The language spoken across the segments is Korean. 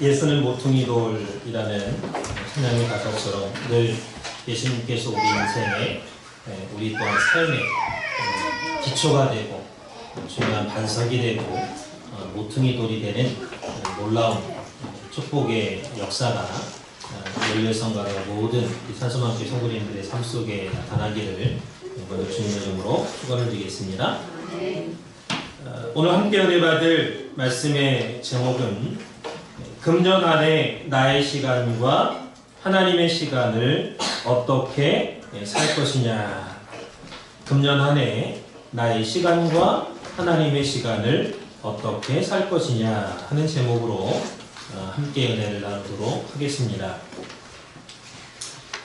예수는 모퉁이돌이라는 찬양의 가사처럼 늘 예수님께서 우리 인생에 우리 또한 삶의 기초가 되고 중요한 반석이 되고 모퉁이돌이 되는 놀라운 축복의 역사가 열려성가의 모든 산소만교회 성도님들의 삶 속에 나타나기를 먼저 주님의 이름으로 축원을 드리겠습니다. 오늘 함께 은혜 받을 말씀의 제목은 금년 안에 나의 시간과 하나님의 시간을 어떻게 살 것이냐. 금년 안에 나의 시간과 하나님의 시간을 어떻게 살 것이냐 하는 제목으로 함께 은혜를 나누도록 하겠습니다.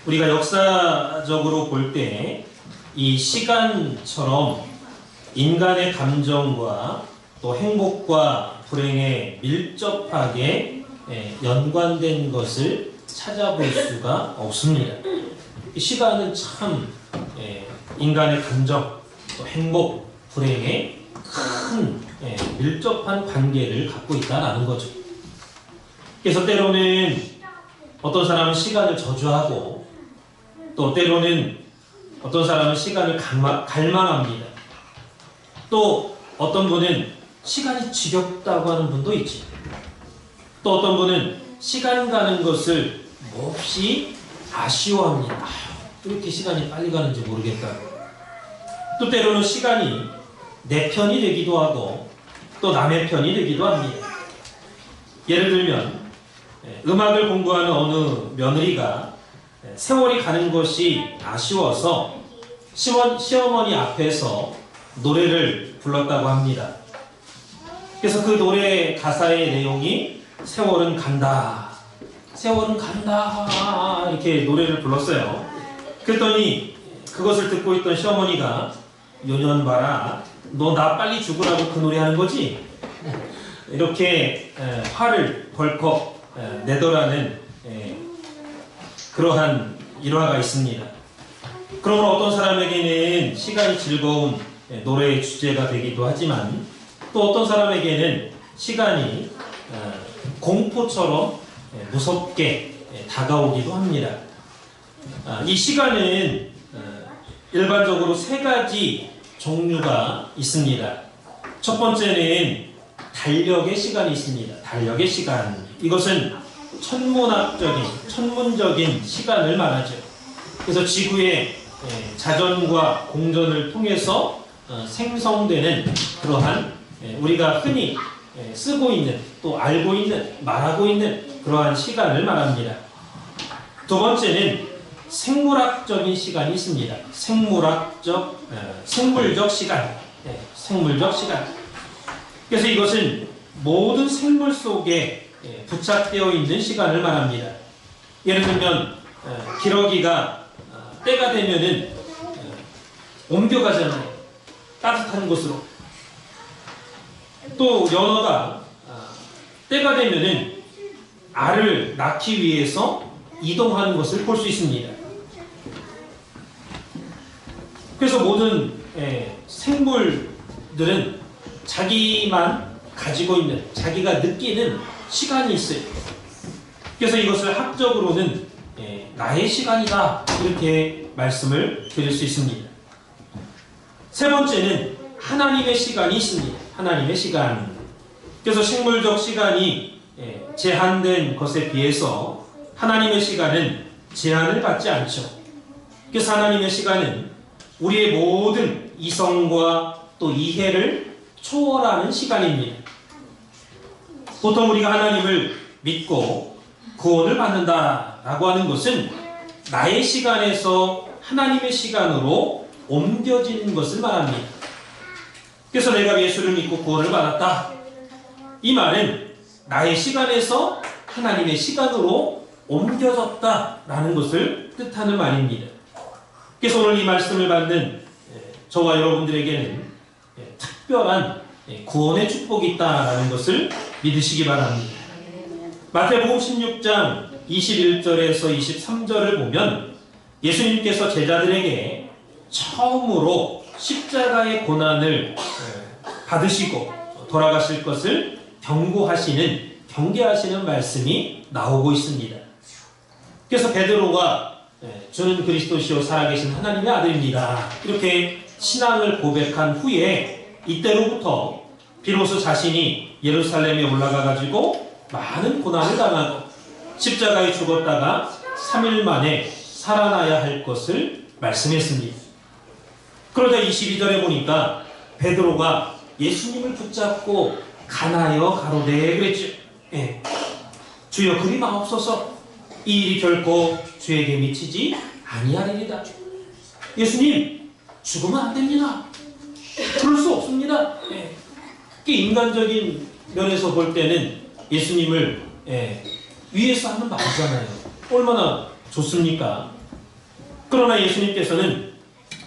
우리가 역사적으로 볼 때 이 시간처럼 인간의 감정과 또 행복과 불행에 밀접하게 연관된 것을 찾아볼 수가 없습니다. 이 시간은 참 인간의 감정, 또 행복, 불행에 큰 밀접한 관계를 갖고 있다는 거죠. 그래서 때로는 어떤 사람은 시간을 저주하고 또 때로는 어떤 사람은 시간을 갈망합니다. 또 어떤 분은 시간이 지겹다고 하는 분도 있지. 또 어떤 분은 시간 가는 것을 몹시 아쉬워합니다. 이렇게 시간이 빨리 가는지 모르겠다고. 또 때로는 시간이 내 편이 되기도 하고 또 남의 편이 되기도 합니다. 예를 들면 음악을 공부하는 어느 며느리가 세월이 가는 것이 아쉬워서 시어머니 앞에서 노래를 불렀다고 합니다. 그래서 그 노래 가사의 내용이 세월은 간다, 세월은 간다 이렇게 노래를 불렀어요. 그랬더니 그것을 듣고 있던 시어머니가 요년 봐라, 너 나 빨리 죽으라고 그 노래 하는 거지? 이렇게 화를 벌컥 내더라는 그러한 일화가 있습니다. 그러므로 어떤 사람에게는 시간이 즐거운 노래의 주제가 되기도 하지만 또 어떤 사람에게는 시간이 공포처럼 무섭게 다가오기도 합니다. 이 시간은 일반적으로 세 가지 종류가 있습니다. 첫 번째는 달력의 시간이 있습니다. 달력의 시간. 이것은 천문적인 시간을 말하죠. 그래서 지구의 자전과 공전을 통해서 생성되는 그러한 우리가 흔히 쓰고 있는 또 알고 있는 말하고 있는 그러한 시간을 말합니다. 두 번째는 생물학적인 시간이 있습니다. 생물적 시간. 생물적 시간. 그래서 이것은 모든 생물 속에 부착되어 있는 시간을 말합니다. 예를 들면 기러기가 때가 되면은 옮겨가잖아요. 따뜻한 곳으로. 또 연어가 때가 되면은 알을 낳기 위해서 이동하는 것을 볼 수 있습니다. 그래서 모든 생물들은 자기만 가지고 있는, 자기가 느끼는 시간이 있어요. 그래서 이것을 학적으로는 나의 시간이다 이렇게 말씀을 드릴 수 있습니다. 세 번째는 하나님의 시간이 있습니다. 하나님의 시간. 그래서 생물적 시간이 제한된 것에 비해서 하나님의 시간은 제한을 받지 않죠. 그래서 하나님의 시간은 우리의 모든 이성과 또 이해를 초월하는 시간입니다. 보통 우리가 하나님을 믿고 구원을 받는다라고 하는 것은 나의 시간에서 하나님의 시간으로 옮겨지는 것을 말합니다. 그래서 내가 예수를 믿고 구원을 받았다. 이 말은 나의 시간에서 하나님의 시간으로 옮겨졌다라는 것을 뜻하는 말입니다. 그래서 오늘 이 말씀을 받는 저와 여러분들에게는 특별한 구원의 축복이 있다라는 것을 믿으시기 바랍니다. 마태복음 16장 21절에서 23절을 보면 예수님께서 제자들에게 처음으로 십자가의 고난을 받으시고 돌아가실 것을 경고하시는 경계하시는 말씀이 나오고 있습니다. 그래서 베드로가 주는 그리스도시요 살아계신 하나님의 아들입니다, 이렇게 신앙을 고백한 후에 이때로부터 비로소 자신이 예루살렘에 올라가 가지고 많은 고난을 당하고 십자가에 죽었다가 3일 만에 살아나야 할 것을 말씀했습니다. 그러자 22절에 보니까 베드로가 예수님을 붙잡고 가나여 가로되 그랬죠. 주여 그리 마옵소서, 이 일이 결코 주에게 미치지 아니하리이다. 예수님, 죽으면 안 됩니다. 그럴 수 없습니다. 인간적인 면에서 볼 때는 예수님을 위해서 하는 말이잖아요. 얼마나 좋습니까? 그러나 예수님께서는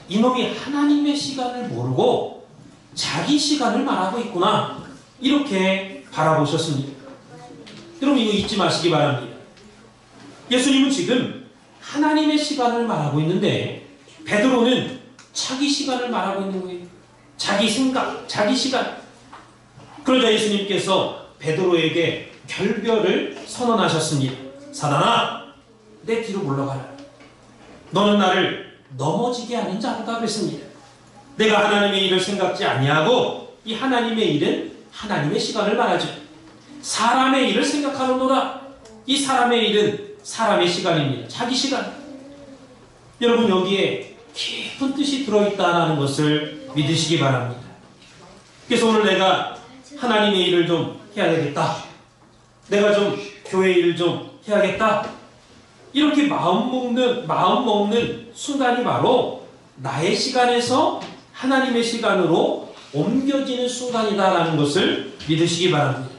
이놈이 하나님의 시간을 모르고 자기 시간을 말하고 있구나, 이렇게 바라보셨습니다. 여러분, 이거 잊지 마시기 바랍니다. 예수님은 지금 하나님의 시간을 말하고 있는데 베드로는 자기 시간을 말하고 있는 거예요. 자기 생각, 자기 시간. 그러자 예수님께서 베드로에게 결별을 선언하셨습니다. 사단아, 내 뒤로 물러가라. 너는 나를 넘어지게 하는 자로다 그랬습니다. 내가 하나님의 일을 생각지 아니하고 이 하나님의 일은 하나님의 시간을 말하죠. 사람의 일을 생각하는도다. 이 사람의 일은 사람의 시간입니다. 자기 시간. 여러분, 여기에 깊은 뜻이 들어있다는 것을 믿으시기 바랍니다. 그래서 오늘 내가 하나님의 일을 좀 해야 되겠다, 내가 좀 교회 일을 좀 해야겠다, 이렇게 마음 먹는 순간이 바로 나의 시간에서 하나님의 시간으로 옮겨지는 순간이다라는 것을 믿으시기 바랍니다.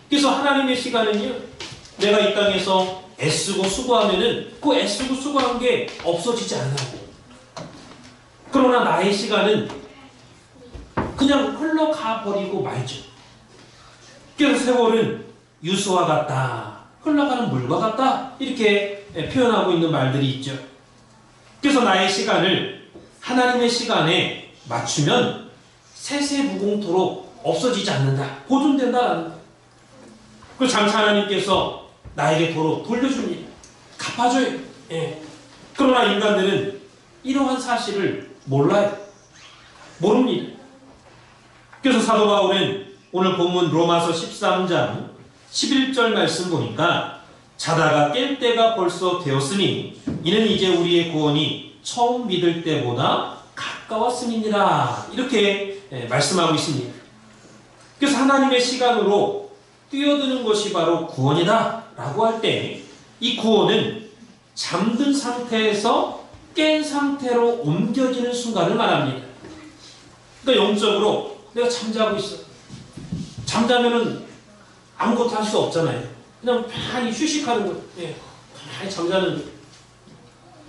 그래서 하나님의 시간은요, 내가 이 땅에서 애쓰고 수고하면은 그 애쓰고 수고한 게 없어지지 않아요. 그러나 나의 시간은 그냥 흘러가 버리고 말죠. 그래서 세월은 유수와 같다, 흘러가는 물과 같다, 이렇게 표현하고 있는 말들이 있죠. 그래서 나의 시간을 하나님의 시간에 맞추면 세세무공토록 없어지지 않는다, 보존된다라는 거예요. 그리고 장차 하나님께서 나에게 도로 돌려줍니다. 갚아줘요. 그러나 인간들은 이러한 사실을 몰라요. 모릅니다. 그래서 사도 바울은 오늘 본문 로마서 13장 11절 말씀 보니까 자다가 깰 때가 벌써 되었으니 이는 이제 우리의 구원이 처음 믿을 때보다 가까웠음이니라, 이렇게 말씀하고 있습니다. 그래서 하나님의 시간으로 뛰어드는 것이 바로 구원이다 라고 할 때 이 구원은 잠든 상태에서 깬 상태로 옮겨지는 순간을 말합니다. 그러니까 영적으로 내가 잠자고 있어. 잠자면은 아무것도 할 수 없잖아요. 그냥 편히 휴식하는 거예요. 편히 잠자는 거예요.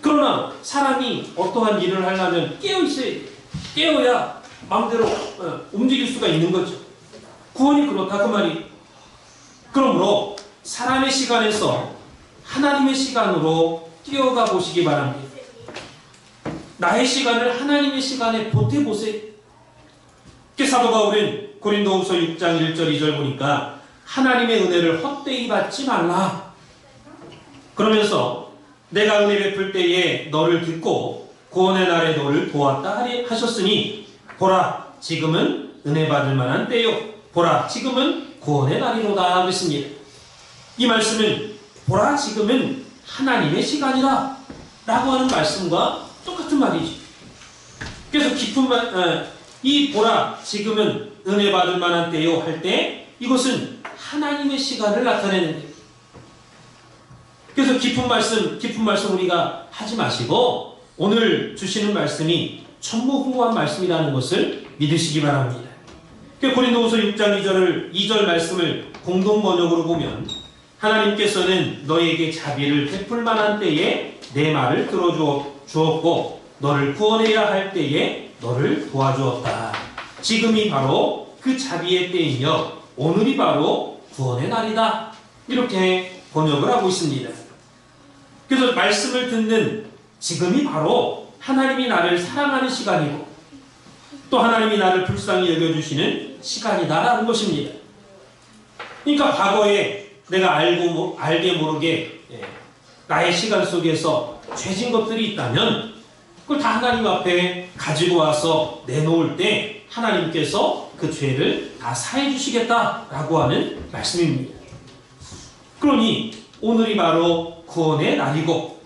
그러나 사람이 어떠한 일을 하려면 깨어있어야 돼요. 깨어야 마음대로 움직일 수가 있는 거죠. 구원이 그렇다 그 말이. 그러므로 사람의 시간에서 하나님의 시간으로 뛰어가 보시기 바랍니다. 나의 시간을 하나님의 시간에 보태보세요. 사도 바울은 고린도후서 6장 1절 2절 보니까 하나님의 은혜를 헛되이 받지 말라. 그러면서 내가 은혜 베풀 때에 너를 듣고 구원의 날에 너를 도왔다 하셨으니 보라 지금은 은혜 받을 만한 때요, 보라 지금은 구원의 날이로다 그랬습니다. 이 말씀은 보라 지금은 하나님의 시간이라 라고 하는 말씀과 똑같은 말이죠. 그래서 깊은 이 보라 지금은 은혜 받을 만한 때요 할 때 이것은 하나님의 시간을 나타내는 거예요. 그래서 깊은 말씀 우리가 하지 마시고 오늘 주시는 말씀이 천무후무한 말씀이라는 것을 믿으시기 바랍니다. 고린도후서 6장 2절 말씀을 공동 번역으로 보면 하나님께서는 너에게 자비를 베풀 만한 때에 내 말을 들어주었고 너를 구원해야 할 때에 너를 도와주었다. 지금이 바로 그 자비의 때이며 오늘이 바로 구원의 날이다. 이렇게 번역을 하고 있습니다. 그래서 말씀을 듣는 지금이 바로 하나님이 나를 사랑하는 시간이고 또 하나님이 나를 불쌍히 여겨주시는 시간이다라는 것입니다. 그러니까 과거에 내가 알게 모르게 나의 시간 속에서 죄진 것들이 있다면 그걸 다 하나님 앞에 가지고 와서 내놓을 때 하나님께서 그 죄를 다 사해 주시겠다라고 하는 말씀입니다. 그러니 오늘이 바로 구원의 날이고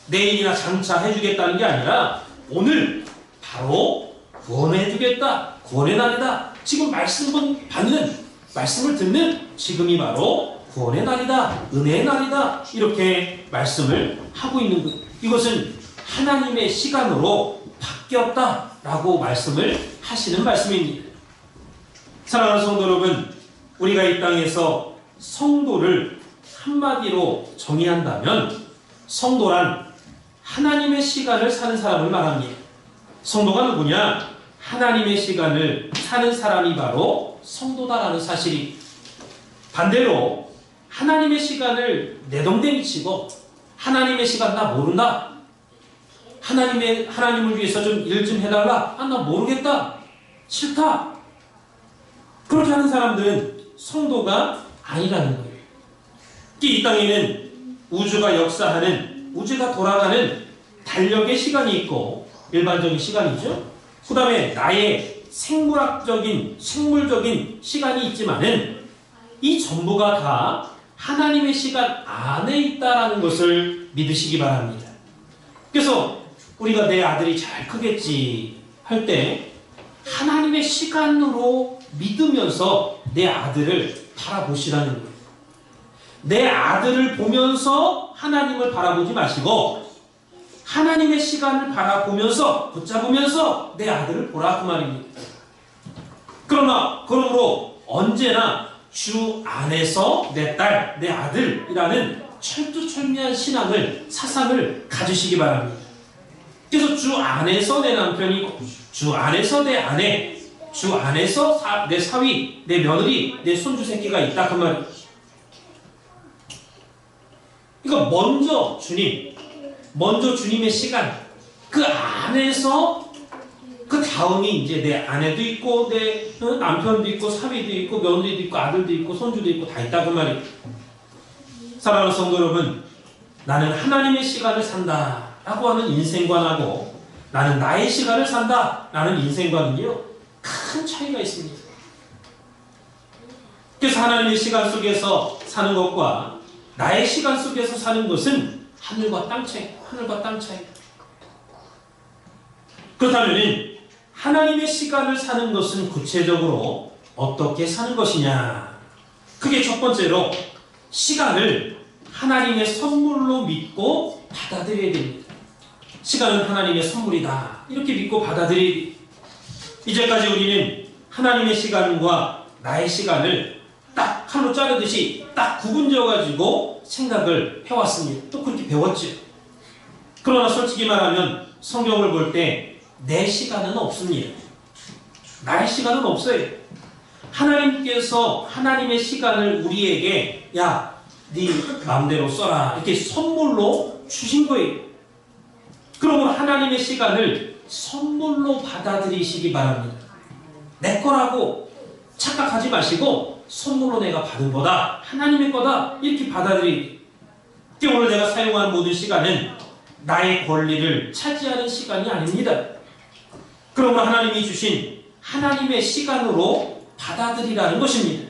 내일이나 장차 해주겠다는 게 아니라 오늘 바로 구원해주겠다, 구원의 날이다. 지금 말씀을 받는, 말씀을 듣는 지금이 바로 구원의 날이다, 은혜의 날이다, 이렇게 말씀을 하고 있는 것. 이것은 하나님의 시간으로 바뀌었다라고 말씀을 하시는 말씀입니다. 사랑하는 성도 여러분, 우리가 이 땅에서 성도를 한마디로 정의한다면 성도란 하나님의 시간을 사는 사람을 말합니다. 성도가 누구냐? 하나님의 시간을 사는 사람이 바로 성도다라는 사실이. 반대로 하나님의 시간을 내동댕이 치고 하나님의 시간 나 모른다, 하나님을 위해서 좀 일 좀 해달라, 나 모르겠다, 싫다, 그렇게 하는 사람들은 성도가 아니라는 거예요. 이 땅에는 우주가 역사하는, 우주가 돌아가는 달력의 시간이 있고 일반적인 시간이죠. 그 다음에 나의 생물적인 시간이 있지만은 이 전부가 다 하나님의 시간 안에 있다라는 것을 믿으시기 바랍니다. 그래서 우리가 내 아들이 잘 크겠지 할 때 하나님의 시간으로 믿으면서 내 아들을 바라보시라는 거예요. 내 아들을 보면서 하나님을 바라보지 마시고 하나님의 시간을 바라보면서 붙잡으면서 내 아들을 보라 그 말입니다. 그러므로 언제나 주 안에서 내 딸, 내 아들이라는 철두철미한 신앙을, 사상을 가지시기 바랍니다. 그래서 주 안에서 내 남편이고, 주 안에서 내 아내, 주 안에서 내 사위, 내 며느리, 내 손주 새끼가 있다 그 말이에요. 그러니까 먼저 주님의 시간, 그 안에서 그 다음이 이제 내 아내도 있고 내 남편도 있고 사위도 있고 며느리도 있고 아들도 있고 손주도 있고 다 있다 그 말이에요. 사랑하는 성도 여러분, 나는 하나님의 시간을 산다라고 하는 인생관하고 나는 나의 시간을 산다라는 인생관은요 큰 차이가 있습니다. 그래서 하나님의 시간 속에서 사는 것과 나의 시간 속에서 사는 것은 하늘과 땅 차이, 하늘과 땅 차이. 그렇다면 하나님의 시간을 사는 것은 구체적으로 어떻게 사는 것이냐? 그게 첫 번째로 시간을 하나님의 선물로 믿고 받아들여야 됩니다. 시간은 하나님의 선물이다. 이렇게 믿고 받아들여야 됩니다. 이제까지 우리는 하나님의 시간과 나의 시간을 딱 칼로 자르듯이 딱 구분지어가지고 생각을 해왔습니다. 또 그렇게 배웠죠. 그러나 솔직히 말하면 성경을 볼 때 내 시간은 없습니다. 나의 시간은 없어요. 하나님께서 하나님의 시간을 우리에게 야, 네 마음대로 써라 이렇게 선물로 주신 거예요. 그러므로 하나님의 시간을 선물로 받아들이시기 바랍니다. 내 거라고 착각하지 마시고 선물로 내가 받은 거다, 하나님의 거다 이렇게 받아들이기. 오늘 내가 사용한 모든 시간은 나의 권리를 차지하는 시간이 아닙니다. 그러므로 하나님이 주신 하나님의 시간으로 받아들이라는 것입니다.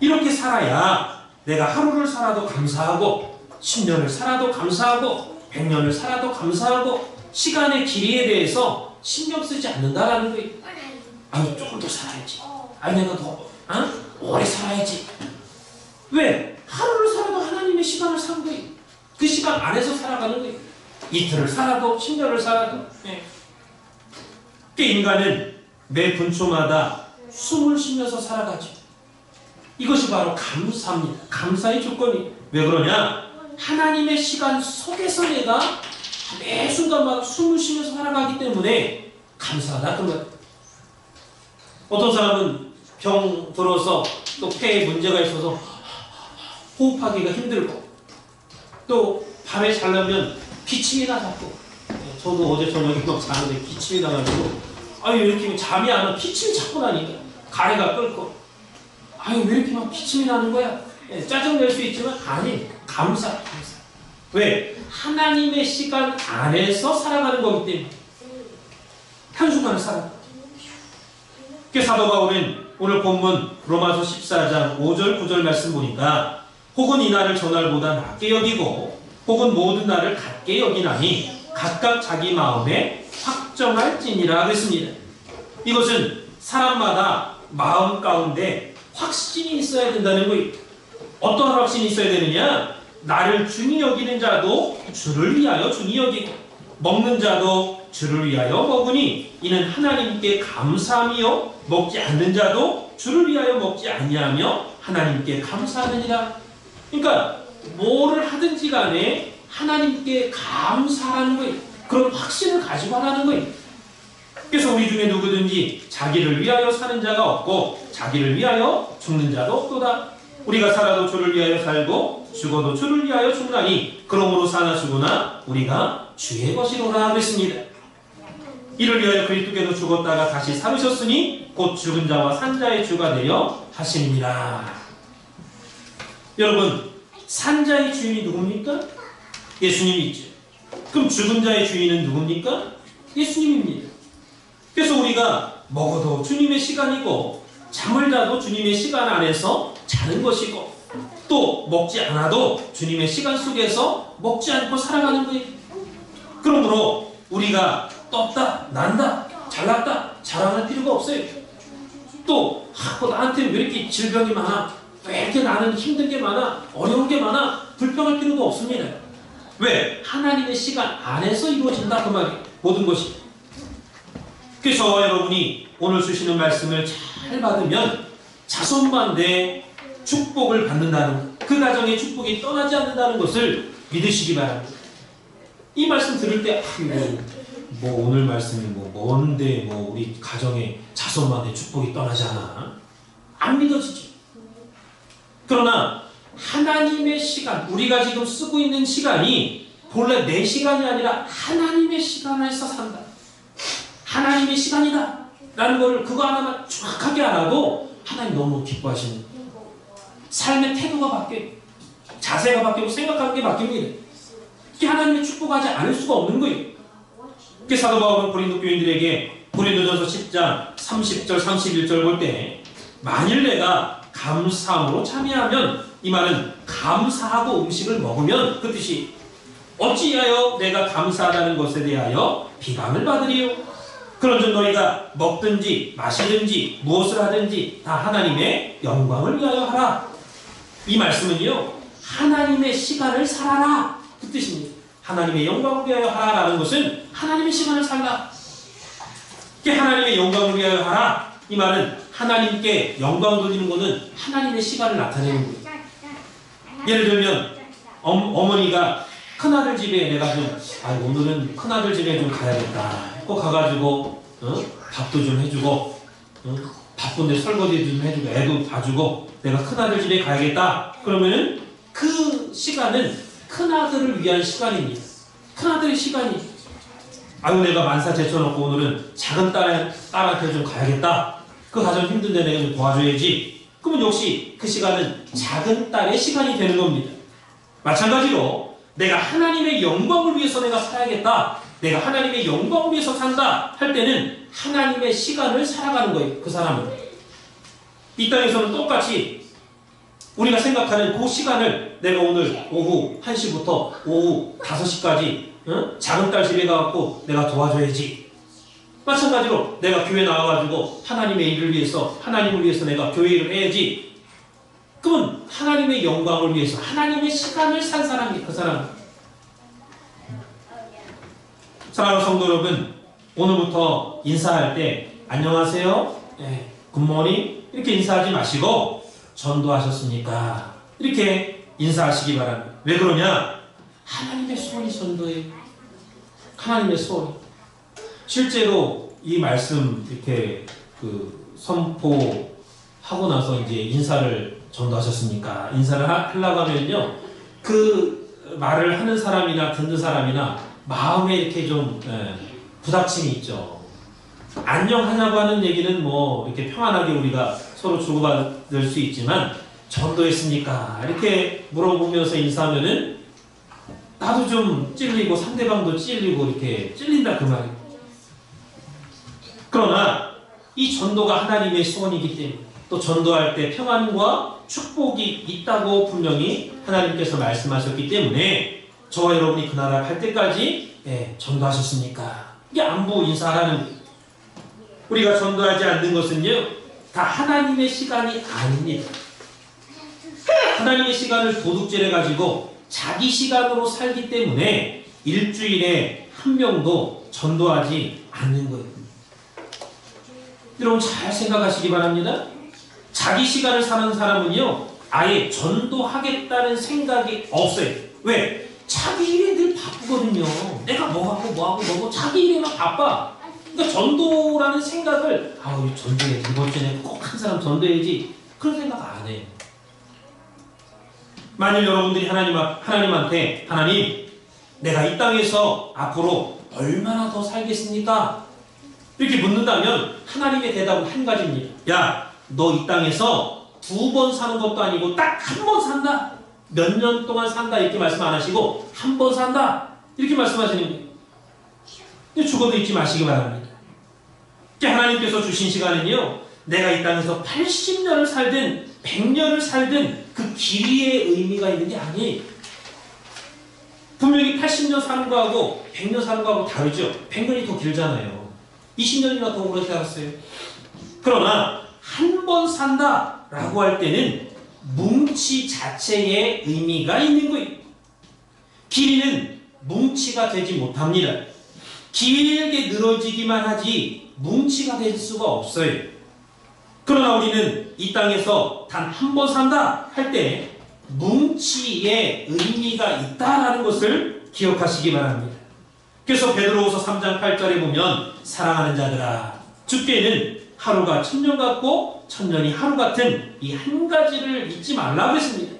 이렇게 살아야 내가 하루를 살아도 감사하고 10년을 살아도 감사하고 100년을 살아도 감사하고 시간의 길이에 대해서 신경 쓰지 않는다라는 거예요. 아니 조금 더 살아야지, 아니 내가 더 오래 살아야지. 왜? 하루를 살아도 하나님의 시간을 산 거예요. 그 시간 안에서 살아가는 거예요. 이틀을 살아도 10년을 살아도. 그 인간은 매 분초마다 숨을 쉬면서 살아가죠. 이것이 바로 감사입니다. 감사의 조건이. 왜 그러냐? 하나님의 시간 속에서 내가 매 순간마다 숨을 쉬면서 살아가기 때문에 감사하다. 그러면 어떤 사람은 병 들어서 또 폐에 문제가 있어서 호흡하기가 힘들고 또 밤에 자려면 기침이 나고, 저도 어제 저녁에 막 자는데 기침이 나가지고 아니 이렇게 잠이 안 와, 기침이 자꾸 나니까 가래가 끓고 아유, 왜 이렇게 막 기침이 나는 거야? 짜증 낼 수 있지만, 아니, 감사. 왜? 하나님의 시간 안에서 살아가는 거기 때문에. 한순간을 살아. 그래서 사도 바울은 오늘 본문 로마서 14장 5절 9절 말씀 보니까 혹은 이 날을 저 날보다 낮게 여기고 혹은 모든 날을 같게 여기나니 각각 자기 마음에 확정할지니라 그랬습니다. 이것은 사람마다 마음 가운데 확신이 있어야 된다는 거예요. 어떤 확신이 있어야 되느냐? 나를 중히 여기는 자도 주를 위하여 중히 여기고 먹는 자도 주를 위하여 먹으니 이는 하나님께 감사하며 먹지 않는 자도 주를 위하여 먹지 아니하며 하나님께 감사하느니라. 그러니까 뭐를 하든지 간에 하나님께 감사하는 거예요. 그런 확신을 가지고 하라는 거예요. 그래서 우리 중에 누구든지 자기를 위하여 사는 자가 없고 자기를 위하여 죽는 자도 없도다. 우리가 살아도 주를 위하여 살고 죽어도 주를 위하여 죽나니 그러므로 사나 죽으나 우리가 주의 것이로라 그랬습니다. 이를 위하여 그리스도께서 죽었다가 다시 살으셨으니 곧 죽은 자와 산 자의 주가 되려 하시니라. 여러분, 산 자의 주인이 누굽니까? 예수님이죠. 그럼 죽은 자의 주인은 누굽니까? 예수님입니다. 그래서 우리가 먹어도 주님의 시간이고 잠을 자도 주님의 시간 안에서 자는 것이고 또 먹지 않아도 주님의 시간 속에서 먹지 않고 살아가는 거예요. 그러므로 우리가 떴다, 난다, 잘났다 자랑할 필요가 없어요. 또 나한테 왜 이렇게 질병이 많아? 왜 이렇게 나는 힘든 게 많아? 어려운 게 많아? 불평할 필요가 없습니다. 왜? 하나님의 시간 안에서 이루어진다 그 말이에요. 모든 것이. 그래서 여러분이 오늘 주시는 말씀을 잘 받으면 자손만대 축복을 받는다는 그 가정의 축복이 떠나지 않는다는 것을 믿으시기 바랍니다. 이 말씀 들을 때 뭐 오늘 말씀이 뭔데 우리 가정의 자손만대 축복이 떠나지 않아? 안 믿어지죠. 그러나 하나님의 시간, 우리가 지금 쓰고 있는 시간이 본래 내 시간이 아니라 하나님의 시간에서 산다. 하나님의 시간이다 라는 것을 그거 하나만 정확하게 알아도 하나님 너무 기뻐하시는 거예요. 삶의 태도가 바뀌어요. 자세가 바뀌고 생각하는 게 바뀝니다. 이게 하나님의 축복하지 않을 수가 없는 거예요. 그래서 사도 바울은 고린도 교인들에게 고린도전서 10장 30절 31절 볼 때 만일 내가 감사함으로 참여하면 이 말은 감사하고 음식을 먹으면 그 뜻이 어찌하여 내가 감사하다는 것에 대하여 비방을 받으리요. 그런즉 너희가 먹든지 마시든지 무엇을 하든지 다 하나님의 영광을 위하여 하라. 이 말씀은요 하나님의 시간을 살아라 그 뜻입니다. 하나님의 영광을 위하여 하라라는 것은 하나님의 시간을 살라. 이게 하나님의 영광을 위하여 하라. 이 말은 하나님께 영광 돌리는 것은 하나님의 시간을 나타내는 거예요. 예를 들면 어머니가 큰아들 집에 내가 오늘은 큰아들 집에 좀 가야겠다. 꼭 가가지고 밥도 좀 해주고 바쁜데 설거지 좀 해주고 애도 봐주고 내가 큰아들 집에 가야겠다. 그러면은 그 시간은 큰아들을 위한 시간입니다. 큰아들의 시간이 내가 만사 제쳐놓고 오늘은 작은 딸한테 좀 가야겠다. 그 가정 힘든데 내가 좀 도와줘야지. 그러면 역시 그 시간은 작은 딸의 시간이 되는 겁니다. 마찬가지로 내가 하나님의 영광을 위해서 내가 살아야겠다. 내가 하나님의 영광을 위해서 산다 할 때는 하나님의 시간을 살아가는 거예요. 그 사람은. 이 땅에서는 똑같이 우리가 생각하는 그 시간을 내가 오늘 오후 1시부터 오후 5시까지 작은 딸 집에 가갖고 내가 도와줘야지. 마찬가지로 내가 교회 나와가지고 하나님의 일을 위해서 하나님을 위해서 내가 교회 일을 해야지. 그건 하나님의 영광을 위해서 하나님의 시간을 산 사람이 그 사람. 사랑하는 성도 여러분, 오늘부터 인사할 때 안녕하세요, 굿모닝 이렇게 인사하지 마시고 전도하셨습니까? 이렇게 인사하시기 바랍니다. 왜 그러냐? 하나님의 소원이 전도예요. 하나님의 소원. 실제로 이 말씀 이렇게 선포하고 나서 이제 인사를 전도하셨습니까? 인사를 하려고 하면요, 그 말을 하는 사람이나 듣는 사람이나 마음에 이렇게 좀 부닥침이 있죠. 안녕하냐고 하는 얘기는 이렇게 평안하게 우리가 서로 주고받을 수 있지만 전도했습니까? 이렇게 물어보면서 인사하면은 나도 좀 찔리고 상대방도 찔리고 이렇게 찔린다 그 말이에요. 그러나 이 전도가 하나님의 소원이기 때문에 또 전도할 때 평안과 축복이 있다고 분명히 하나님께서 말씀하셨기 때문에 저와 여러분이 그 나라 갈 때까지 전도하셨습니까? 이게 안부 인사하라는 거예요. 우리가 전도하지 않는 것은요 다 하나님의 시간이 아닙니다. 하나님의 시간을 도둑질해 가지고 자기 시간으로 살기 때문에 일주일에 한 명도 전도하지 않는 거예요. 여러분 잘 생각하시기 바랍니다. 자기 시간을 사는 사람은요 아예 전도하겠다는 생각이 없어요. 왜? 자기 일에 늘 바쁘거든요. 내가 뭐하고 자기 일에만 바빠. 그러니까 전도라는 생각을 우리 전도해야지, 이번 주에 꼭 한 사람 전도해야지, 그런 생각 안 해요. 만일 여러분들이 하나님한테 하나님 내가 이 땅에서 앞으로 얼마나 더 살겠습니까? 이렇게 묻는다면 하나님의 대답은 한 가지입니다. 야, 너 이 땅에서 2번 사는 것도 아니고 딱 한 번 산다. 몇 년 동안 산다 이렇게 말씀 안 하시고 한 번 산다 이렇게 말씀하시는 거예요. 죽어도 잊지 마시기 바랍니다. 하나님께서 주신 시간은요 내가 이 땅에서 80년을 살든 100년을 살든 그 길이의 의미가 있는 게 아니에요. 분명히 80년 사는 거하고 100년 사는 거하고 다르죠. 100년이 더 길잖아요. 20년이나 더 오래 살았어요. 그러나 한 번 산다 라고 할 때는 뭉치 자체의 의미가 있는 거예요. 길이는 뭉치가 되지 못합니다. 길게 늘어지기만 하지 뭉치가 될 수가 없어요. 그러나 우리는 이 땅에서 단 한 번 산다 할 때 뭉치의 의미가 있다라는 것을 기억하시기 바랍니다. 그래서 베드로후서 3장 8절에 보면 사랑하는 자들아 주께는 하루가 천년 같고 천년이 하루 같은 이 한 가지를 잊지 말라고 했습니다.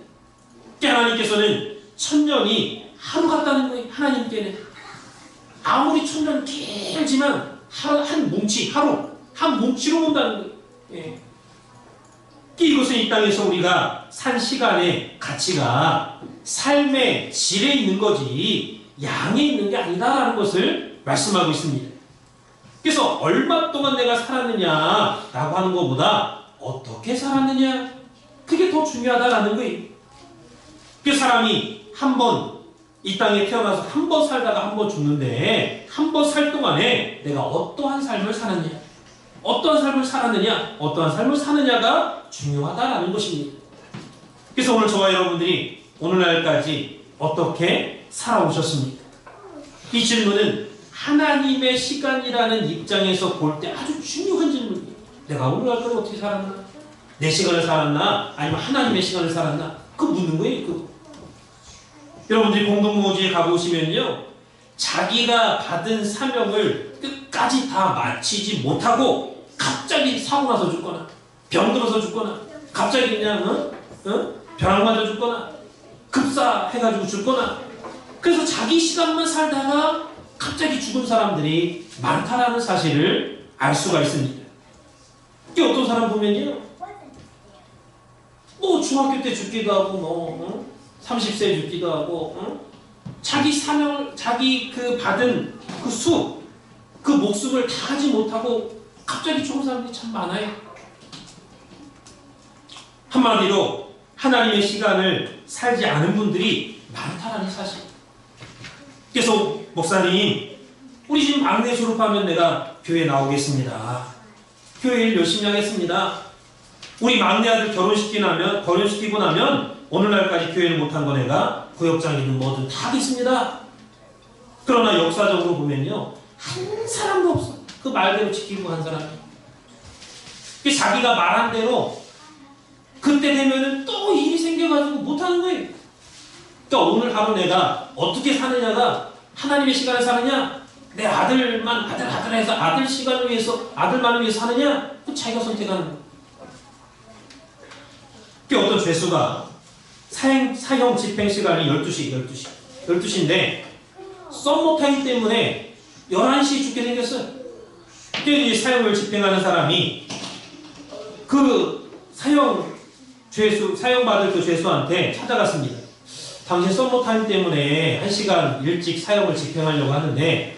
하나님께서는 천년이 하루 같다는 거예요. 하나님께는 아무리 천년 길지만 한 뭉치, 하루 한 뭉치로 본다는 거예요. 예. 이것은 이 땅에서 우리가 산 시간의 가치가 삶의 질에 있는 거지 양에 있는 게 아니다라는 것을 말씀하고 있습니다. 그래서 얼마 동안 내가 살았느냐라고 하는 것보다 어떻게 살았느냐 그게 더 중요하다라는 거예요. 그 사람이 한 번 이 땅에 태어나서 한 번 살다가 한 번 죽는데 한 번 살 동안에 내가 어떠한 삶을 살았냐 어떠한 삶을 살았느냐 어떠한 삶을 사느냐가 중요하다라는 것입니다. 그래서 오늘 저와 여러분들이 오늘날까지 어떻게 살아오셨습니까? 이 질문은 하나님의 시간이라는 입장에서 볼 때 아주 중요한 질문이에요. 내가 오늘날까지 어떻게 살았나? 내 시간을 살았나? 아니면 하나님의 시간을 살았나? 그거 묻는 거예요. 여러분들이 공동모지에 가보시면요 자기가 받은 사명을 끝까지 다 마치지 못하고 갑자기 사고 나서 죽거나 병들어서 죽거나 갑자기 그냥 벼락 맞아 죽거나 급사해가지고 죽거나 그래서 자기 시간만 살다가 갑자기 죽은 사람들이 많다라는 사실을 알 수가 있습니다. 어떤 사람 보면요 뭐 중학교 때 죽기도 하고 30세 죽기도 하고 자기 사명을 자기 그 받은 그 목숨을 다 하지 못하고 갑자기 죽은 사람들이 참 많아요. 한마디로 하나님의 시간을 살지 않은 분들이 많다라는 사실. 그래서 목사님 우리 집 막내 졸업하면 내가 교회 나오겠습니다. 교회 일 열심히 하겠습니다. 우리 막내 아들 결혼시키고 나면 오늘날까지 교회를 못한 거 내가 구역장이든 뭐든 다 하겠습니다. 그러나 역사적으로 보면요 한 사람도 없어. 그 말대로 지키고 한 사람이. 자기가 말한 대로 그때 되면은 또 일이 생겨가지고 못하는 거예요. 그러니까 오늘 하루 내가 어떻게 사느냐가 하나님의 시간을 사느냐 내 아들만 해서 아들 시간을 위해서 아들만을 위해서 사느냐 그 자기가 선택하는 거예요. 어떤 죄수가 사형 집행 시간이 12시인데 썸머타임 때문에 11시에 죽게 생겼어요. 그때 사형을 집행하는 사람이 그 사형받을 그 죄수한테 찾아갔습니다. 당신 썸머타임 때문에 1시간 일찍 사형을 집행하려고 하는데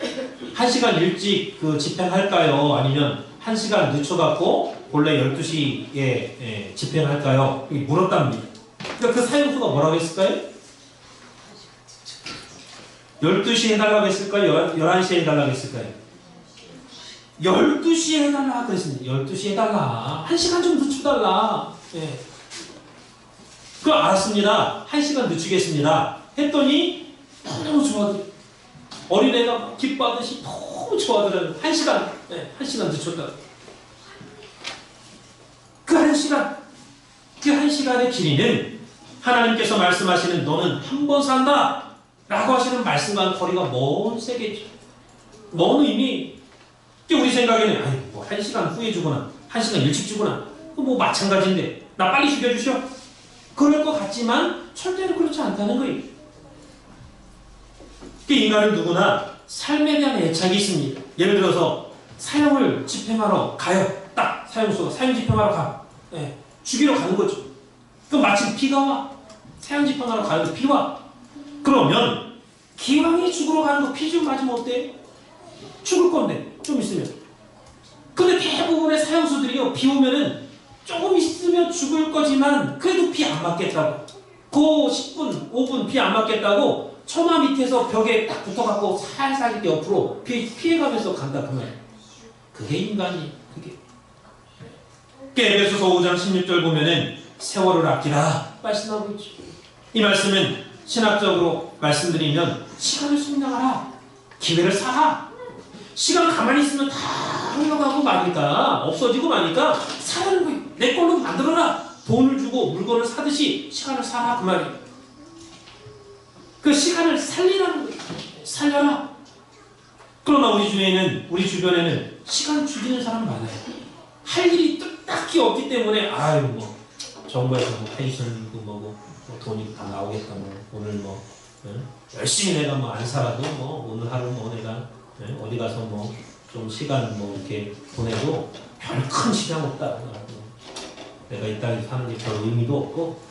1시간 일찍 그 집행할까요? 아니면 1시간 늦춰갖고 본래 12시에 집행할까요? 물었답니다. 그러니까 그 사형수가 뭐라고 했을까요? 12시에 해달라고 했을까요? 11시에 해달라고 했을까요? 12시에 해달라 그랬습니다. 12시에 해달라. 1시간 좀 늦춰달라. 예. 그거 알았습니다. 1시간 늦추겠습니다. 했더니 너무 좋아하더라고요. 어린애가 기뻐하듯이 너무 좋아하더라고요. 1시간, 네, 1시간 늦췄다고. 그 1시간, 그 1시간의 길이는 하나님께서 말씀하시는 너는 한 번 산다 라고 하시는 말씀과는 거리가 먼 세계죠. 먼 의미. 우리 생각에는 아니 뭐 1시간 후에 주거나 1시간 일찍 주거나 뭐 마찬가지인데 나 빨리 죽여주셔. 그럴 것 같지만 절대로 그렇지 않다는 거예요. 인간은 누구나 삶에 대한 애착이 있습니다. 예를 들어서 사형을 집행하러 가요. 딱 사형수가 사형 집행하러 가. 네, 죽이러 가는 거죠. 그럼 마침 비가 와. 사형 집행하러 가는데 비 와. 그러면 기왕에 죽으러 가는 거 비 좀 맞으면 어때? 죽을 건데 좀 있으면. 근데 대부분의 사형수들이요 비 오면은 조금 있으면 죽을 거지만 그래도 비 안 맞겠다고. 그 10분, 5분 비 안 맞겠다고 처마 밑에서 벽에 딱 붙어갖고 살살 이렇게 옆으로 피해가면서 간다 그 말. 그게 인간이 그게. 에베소서 5장 16절 보면은 세월을 아끼라 말씀하고 있죠. 이 말씀은 신학적으로 말씀드리면 시간을 숙량하라. 기회를 사라. 시간 가만히 있으면 다 흘러가고 마니까 없어지고 마니까 사라는 거예요. 내 걸로 만들어라. 돈을 주고 물건을 사듯이 시간을 사라 그 말이에요. 그 시간을 살리라는 거예요. 살려라. 그러나 우리 주변에는 시간 죽이는 사람 많아요. 할 일이 딱히 없기 때문에 아유 뭐 정부에서 뭐 펜션이고 뭐고 뭐 돈이 다 나오겠다 뭐 오늘 뭐 열심히 내가 뭐 안 살아도 뭐 오늘 하루 뭐 내가 어디 가서 뭐 좀 시간 뭐 이렇게 보내도 별 큰 시장 없다. 내가 이 땅에 사는 게 별 의미도 없고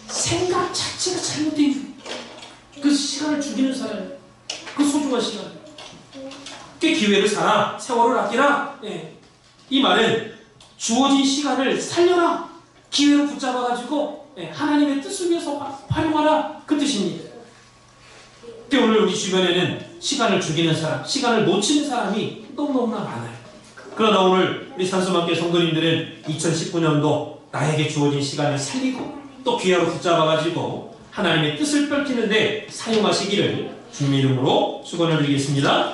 생각 자체가 잘못된 그 시간을 죽이는 사람, 그 소중한 시간. 그 기회를 사라, 세월을 아끼라. 예. 이 말은 주어진 시간을 살려라, 기회를 붙잡아가지고 하나님의 뜻을 위해서 활용하라 그 뜻입니다. 오늘 우리 주변에는 시간을 죽이는 사람, 시간을 놓치는 사람이 너무너무나 많아요. 그러나 오늘 우리 산수만교 성도님들은 2019년도 나에게 주어진 시간을 살리고 또 귀하로 붙잡아가지고 하나님의 뜻을 펼치는데 사용하시기를 주님의 이름으로 축원을 드리겠습니다.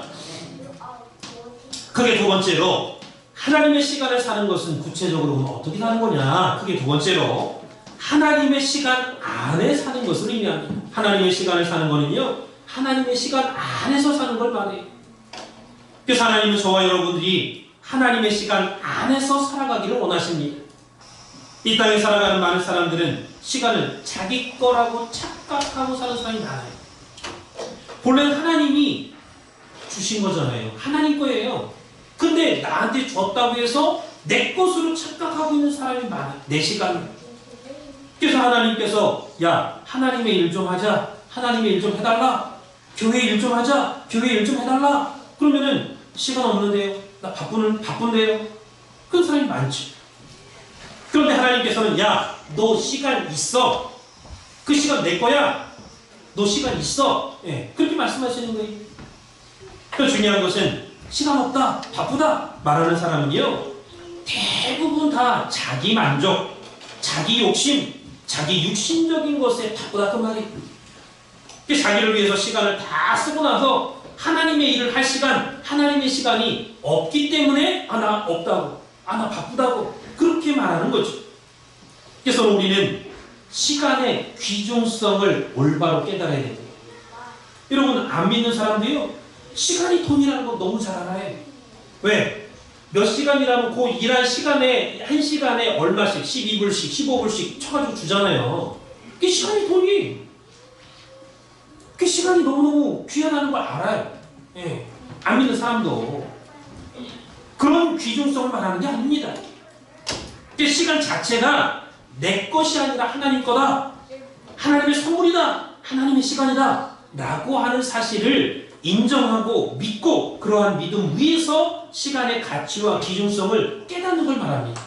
크게 두 번째로 하나님의 시간을 사는 것은 구체적으로 어떻게 사는 거냐. 크게 두 번째로 하나님의 시간 안에 사는 것을 의미합니다. 하나님의 시간을 사는 거는요, 하나님의 시간 안에서 사는 걸 말해요. 그래서 하나님은 저와 여러분들이 하나님의 시간 안에서 살아가기를 원하십니다. 이 땅에 살아가는 많은 사람들은 시간을 자기 거라고 착각하고 사는 사람이 많아요. 본래는 하나님이 주신 거잖아요. 하나님 거예요. 근데 나한테 줬다고 해서 내 것으로 착각하고 있는 사람이 많아요. 내 시간. 그래서 하나님께서 야 하나님의 일 좀 하자. 하나님의 일 좀 해달라. 교회 일 좀 하자. 교회 일 좀 해달라. 그러면은 시간 없는데요. 나 바쁜데요. 그런 사람이 많죠. 그런데 하나님께서는 야 너 시간 있어. 그 시간 내 거야. 너 시간 있어. 예, 그렇게 말씀하시는 거예요. 그 중요한 것은 시간 없다, 바쁘다 말하는 사람은요 대부분 다 자기 만족, 자기 욕심, 자기 육신적인 것에 바쁘다 그 말이에요. 자기를 위해서 시간을 다 쓰고 나서 하나님의 일을 할 시간, 하나님의 시간이 없기 때문에 나 없다고, 나 바쁘다고 그렇게 말하는 거죠. 그래서 우리는 시간의 귀중성을 올바로 깨달아야 됩니다. 여러분 안 믿는 사람도요 시간이 돈이라는 거 너무 잘 알아요. 왜? 몇 시간이라면 그 일한 시간에 한 시간에 얼마씩 12불씩 15불씩 쳐가지고 주잖아요. 그게 시간이 돈이. 그 시간이 너무너무 귀하다는 걸 알아요. 예. 안 믿는 사람도 그런 귀중성을 말하는 게 아닙니다. 그 시간 자체가 내 것이 아니라 하나님 거다. 하나님의 선물이다. 하나님의 시간이다. 라고 하는 사실을 인정하고 믿고 그러한 믿음 위에서 시간의 가치와 기중성을 깨닫는 걸 말합니다.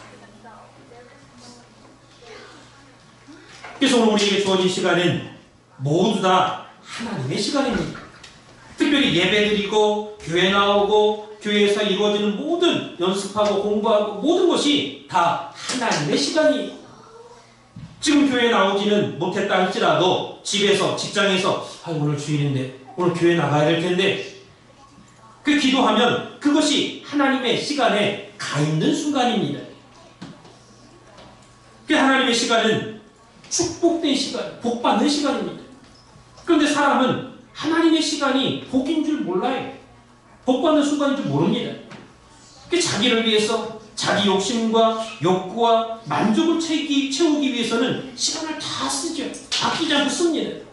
그래서 오늘 우리에게 주어진 시간은 모두 다 하나님의 시간입니다. 특별히 예배드리고 교회 나오고 교회에서 이루어지는 모든 연습하고 공부하고 모든 것이 다 하나님의 시간이에요. 지금 교회에 나오지는 못했다 할지라도 집에서 직장에서 오늘 주일인데 오늘 교회 나가야 될 텐데 그 기도하면 그것이 하나님의 시간에 가 있는 순간입니다. 그 하나님의 시간은 축복된 시간, 복받는 시간입니다. 그런데 사람은 하나님의 시간이 복인 줄 몰라요. 복받는 순간인 줄 모릅니다. 그 자기를 위해서 자기 욕심과 욕구와 만족을 채우기 위해서는 시간을 다 쓰죠. 아끼지 않고 씁니다.